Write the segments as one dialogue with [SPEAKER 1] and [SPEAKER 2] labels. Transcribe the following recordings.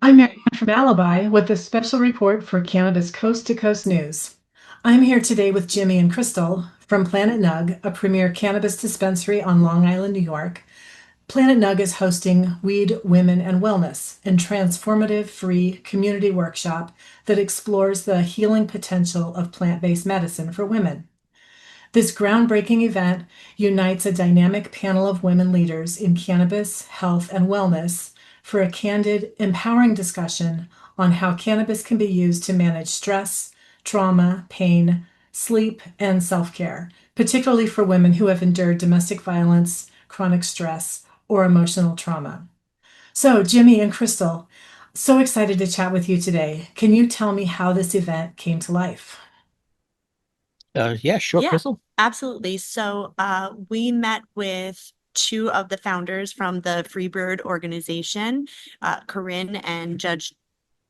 [SPEAKER 1] I'm Marianne from Alibi with a special report for Cannabis Coast to Coast News. I'm here today with Jimmy and Crystal from Planet Nugg, a premier cannabis dispensary on Long Island, New York. Planet Nugg is hosting Weed, Women, and Wellness, a transformative free community workshop that explores the healing potential of plant-based medicine for women. This groundbreaking event unites a dynamic panel of women leaders in cannabis, health, and wellness for a candid, empowering discussion on how cannabis can be used to manage stress, trauma, pain, sleep, and self care, particularly for women who have endured domestic violence, chronic stress, or emotional trauma. So, Jimmy and Crystal, so excited to chat with you today. Can you tell me how this event came to life?
[SPEAKER 2] Yeah, sure,
[SPEAKER 3] Yeah,
[SPEAKER 2] Crystal.
[SPEAKER 3] absolutely. We met with two of the founders from the Freebird organization, Corinne and Judge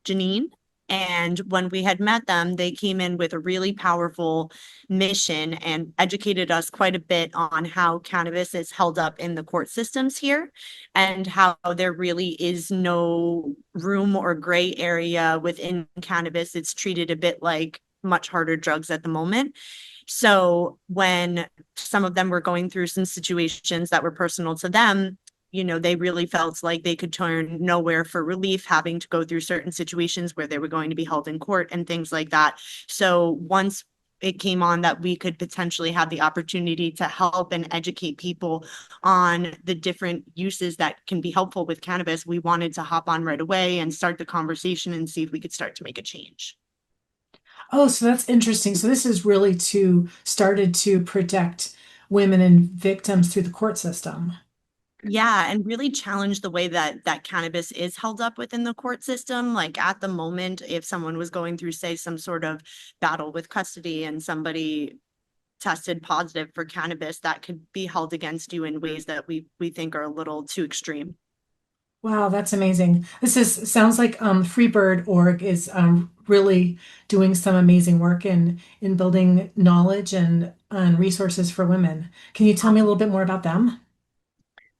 [SPEAKER 3] Janine. And when we had met them, they came in with a really powerful mission and educated us quite a bit on how cannabis is held up in the court systems here and how there really is no room or gray area within cannabis. It's treated a bit like much harder drugs at the moment. So when some of them were going through some situations that were personal to them, they really felt like they could turn nowhere for relief, having to go through certain situations where they were going to be held in court and things like that. So once it came on that we could potentially have the opportunity to help and educate people on the different uses that can be helpful with cannabis, we wanted to hop on right away and start the conversation and see if we could start to make a change.
[SPEAKER 1] Oh, so that's interesting. So this is really to started to protect women and victims through the court system.
[SPEAKER 3] Yeah, and really challenge the way that cannabis is held up within the court system. Like at the moment, if someone was going through, say, some sort of battle with custody and somebody tested positive for cannabis, that could be held against you in ways that we think are a little too extreme.
[SPEAKER 1] Wow, that's amazing. This is sounds like Freebird org is really doing some amazing work in building knowledge and resources for women. Can you tell me a little bit more about them?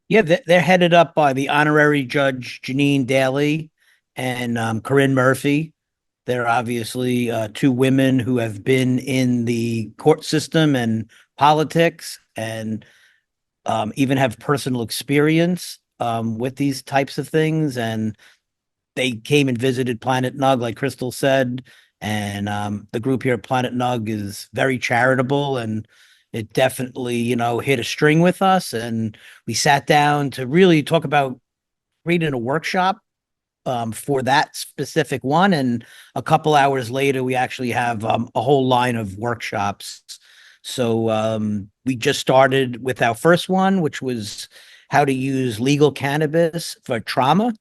[SPEAKER 2] Yeah, they're headed up by the honorary judge Janine Daly and Corinne Murphy. They're obviously two women who have been in the court system and politics and even have personal experience with these types of things. And they came and visited Planet Nugg, like Crystal said. And the group here at Planet Nugg is very charitable, and it definitely, hit a string with us. And we sat down to really talk about creating a workshop for that specific one. And a couple hours later, we actually have a whole line of workshops. So we just started with our first one, which was how to use legal cannabis for trauma,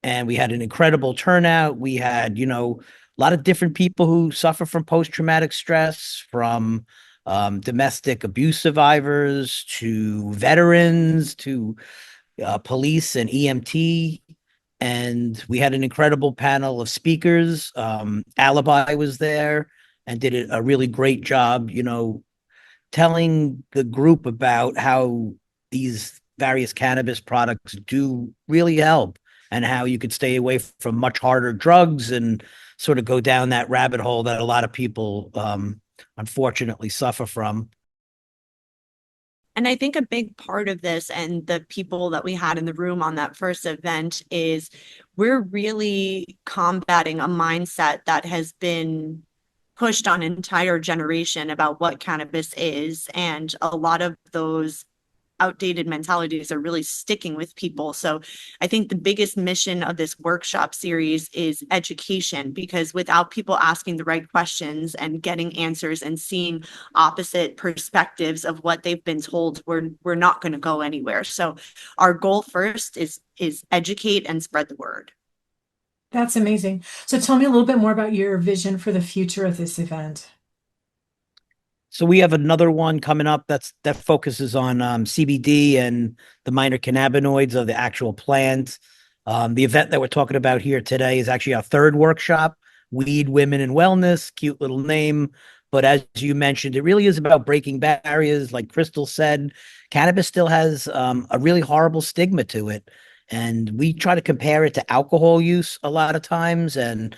[SPEAKER 2] and we had an incredible turnout. We had, a lot of different people who suffer from post-traumatic stress, from domestic abuse survivors to veterans to police and EMT. And we had an incredible panel of speakers. Alibi was there and did a really great job, telling the group about how these various cannabis products do really help, and how you could stay away from much harder drugs and sort of go down that rabbit hole that a lot of people unfortunately suffer from.
[SPEAKER 3] And I think a big part of this and the people that we had in the room on that first event is we're really combating a mindset that has been pushed on an entire generation about what cannabis is. And a lot of those outdated mentalities are really sticking with people. So I think the biggest mission of this workshop series is education, because without people asking the right questions and getting answers and seeing opposite perspectives of what they've been told, we're not going to go anywhere. So our goal first is educate and spread the word.
[SPEAKER 1] That's amazing. So tell me a little bit more about your vision for the future of this event.
[SPEAKER 2] So we have another one coming up that focuses on CBD and the minor cannabinoids of the actual plant. The event that we're talking about here today is actually our third workshop, Weed, Women, and Wellness. Cute little name. But as you mentioned, it really is about breaking barriers. Like Crystal said, cannabis still has a really horrible stigma to it. And we try to compare it to alcohol use a lot of times. And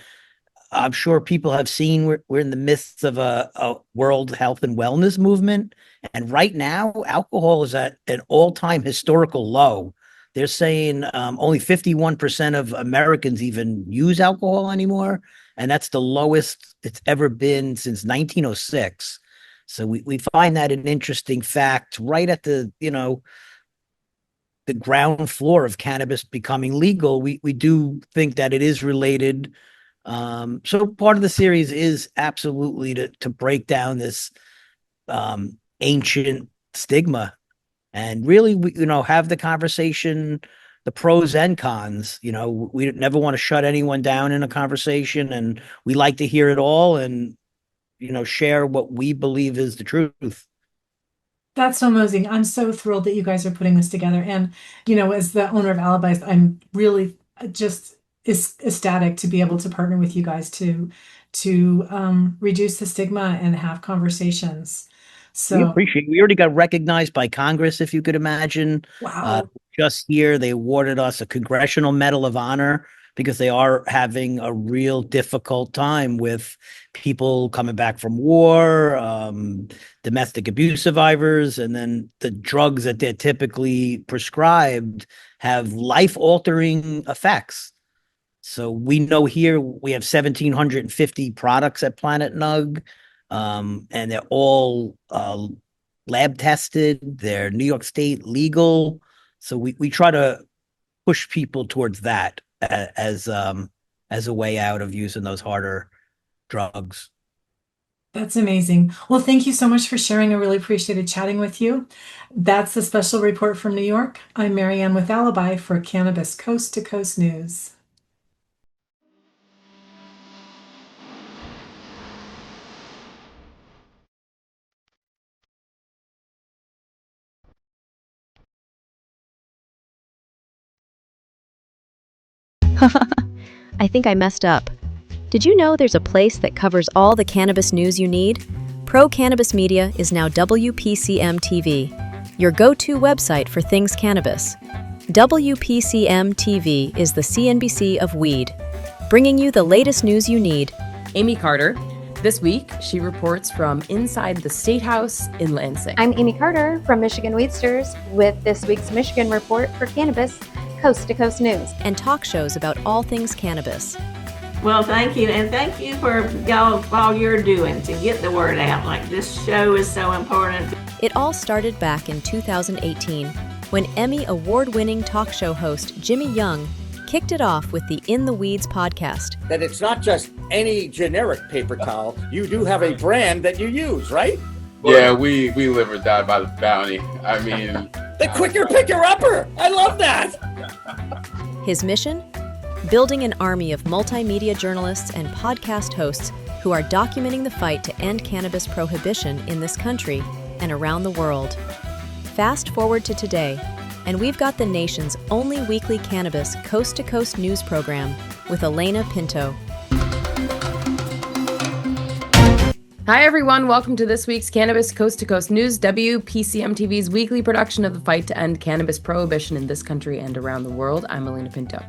[SPEAKER 2] I'm sure people have seen we're in the midst of a world health and wellness movement. And right now, alcohol is at an all-time historical low. They're saying only 51% of Americans even use alcohol anymore. And that's the lowest it's ever been since 1906. So we find that an interesting fact right at the ground floor of cannabis becoming legal. We do think that it is related. So part of the series is absolutely to break down this ancient stigma and really have the conversation, the pros and cons. We never want to shut anyone down in a conversation, and we like to hear it all and share what we believe is the truth.
[SPEAKER 1] That's so amazing. I'm so thrilled that you guys are putting this together. And, as the owner of Alibi, I'm really just ecstatic to be able to partner with you guys to reduce the stigma and have conversations.
[SPEAKER 2] We
[SPEAKER 1] So,
[SPEAKER 2] appreciate it. We already got recognized by Congress, if you could imagine.
[SPEAKER 1] wow.
[SPEAKER 2] Just here, they awarded us a Congressional Medal of Honor because they are having a real difficult time with people coming back from war, domestic abuse survivors, and then the drugs that they're typically prescribed have life-altering effects. So we know here we have 1,750 products at Planet Nugg, and they're all lab tested. They're New York State legal. So we try to push people towards that as a way out of using those harder drugs.
[SPEAKER 1] That's amazing. Well, thank you so much for sharing. I really appreciated chatting with you. That's the special report from New York. I'm Marianne with Alibi for Cannabis Coast to Coast News.
[SPEAKER 4] I think I messed up. Did you know there's a place that covers all the cannabis news you need? Pro Cannabis Media is now WPCM TV, your go-to website for things cannabis. WPCM TV is the CNBC of weed, bringing you the latest news you need.
[SPEAKER 5] Amy Carter. This week, she reports from inside the State House in Lansing.
[SPEAKER 6] I'm Amy Carter from Michigan Weedsters with this week's Michigan Report for Cannabis Coast to Coast News.
[SPEAKER 4] And talk shows about all things cannabis.
[SPEAKER 7] Well, thank you. And thank you for all you're doing to get the word out. Like, this show is so important.
[SPEAKER 4] It all started back in 2018 when Emmy award-winning talk show host Jimmy Young kicked it off with the In the Weeds podcast.
[SPEAKER 8] That it's not just any generic paper towel. You do have a brand that you use, right?
[SPEAKER 9] Yeah, we live or die by the bounty. I mean...
[SPEAKER 8] The quicker picker-upper! I love that!
[SPEAKER 4] His mission? Building an army of multimedia journalists and podcast hosts who are documenting the fight to end cannabis prohibition in this country and around the world. Fast forward to today, and we've got the nation's only weekly cannabis coast-to-coast news program with Elena Pinto.
[SPEAKER 5] Hi, everyone. Welcome to this week's Cannabis Coast to Coast News, WPCM TV's weekly production of the fight to end cannabis prohibition in this country and around the world. I'm Elena Pinto.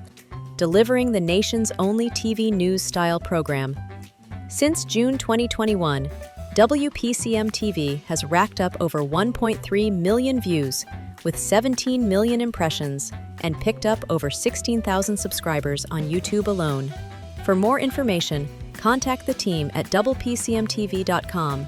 [SPEAKER 4] Delivering the nation's only TV news-style program. Since June 2021, WPCM TV has racked up over 1.3 million views with 17 million impressions and picked up over 16,000 subscribers on YouTube alone. For more information, contact the team at WPCMTV.com